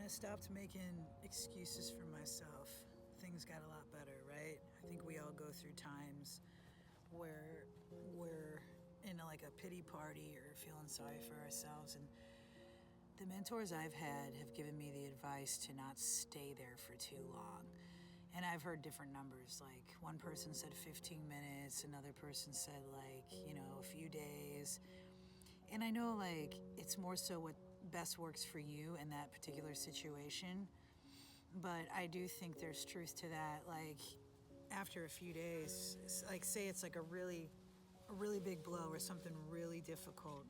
I stopped making excuses for myself, things got a lot better, right? I think we all go through times where we're in like a pity party or feeling sorry for ourselves. And the mentors I've had have given me the advice to not stay there for too long. And I've heard different numbers. Like one person said 15 minutes, another person said a few days. And I know it's more so what best works for you in that particular situation. But I do think there's truth to that. Like after a few days, like say it's like a really big blow or something really difficult,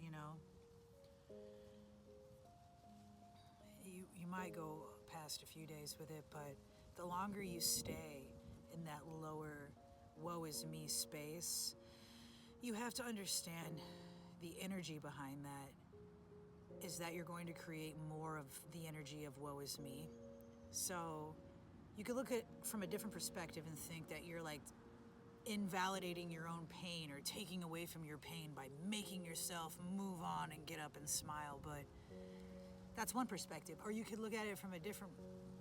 you might go past a few days with it, but the longer you stay in that lower woe is me space, you have to understand the energy behind that is that you're going to create more of the energy of woe is me. So you could look at it from a different perspective and think that you're like invalidating your own pain or taking away from your pain by making yourself move on and get up and smile. But that's one perspective. Or you could look at it from a different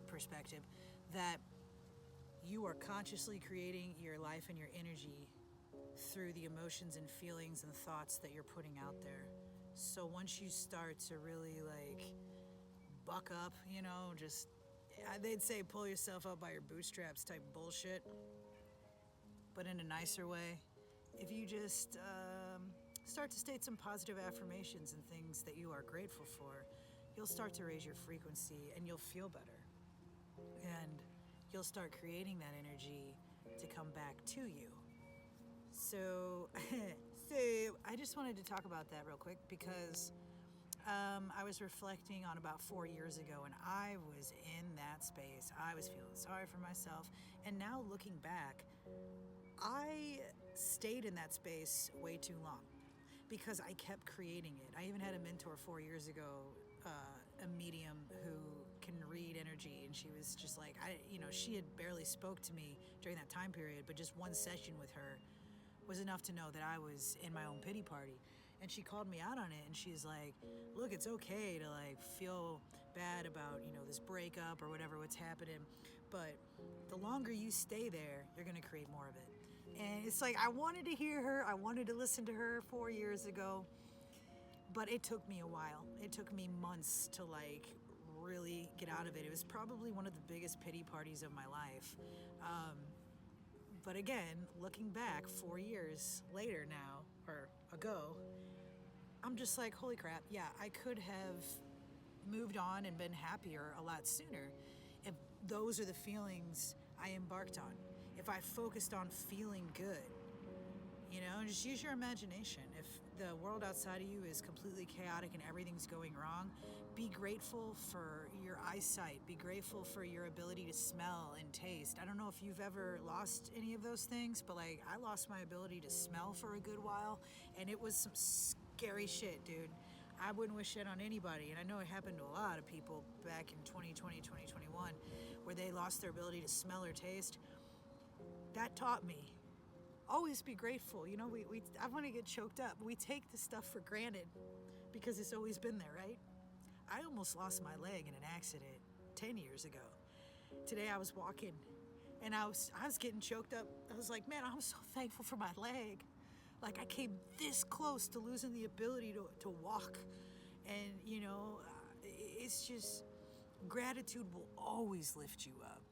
perspective, that you are consciously creating your life and your energy through the emotions and feelings and thoughts that you're putting out there. So once you start to really buck up, just they'd say pull yourself up by your bootstraps type bullshit, but in a nicer way. If you just start to state some positive affirmations and things that you are grateful for, you'll start to raise your frequency and you'll feel better. And you'll start creating that energy to come back to you. So I just wanted to talk about that real quick because I was reflecting on about 4 years ago, and I was in that space. I was feeling sorry for myself. And now looking back, I stayed in that space way too long because I kept creating it. I even had a mentor 4 years ago, a medium who can read energy, and she was just like, she had barely spoke to me during that time period, but just one session with her was enough to know that I was in my own pity party. And she called me out on it, and she's like, look, it's okay to feel bad about, this breakup or what's happening, but the longer you stay there, you're going to create more of it. And it's like, I wanted to hear her, I wanted to listen to her 4 years ago, but it took me a while. It took me months to really get out of it. It was probably one of the biggest pity parties of my life. But again, looking back 4 years later now, or ago, I'm just like, holy crap, yeah, I could have moved on and been happier a lot sooner if those are the feelings I embarked on. If I focused on feeling good, just use your imagination. If the world outside of you is completely chaotic and everything's going wrong, be grateful for your eyesight. Be grateful for your ability to smell and taste. I don't know if you've ever lost any of those things, but I lost my ability to smell for a good while, and it was some scary shit, dude. I wouldn't wish it on anybody, and I know it happened to a lot of people back in 2020, 2021, where they lost their ability to smell or taste. That taught me, always be grateful. I want to get choked up. We take this stuff for granted because it's always been there, right? I almost lost my leg in an accident 10 years ago. Today I was walking and I was getting choked up. I was like, man, I'm so thankful for my leg. I came this close to losing the ability to walk. And, it's just, gratitude will always lift you up.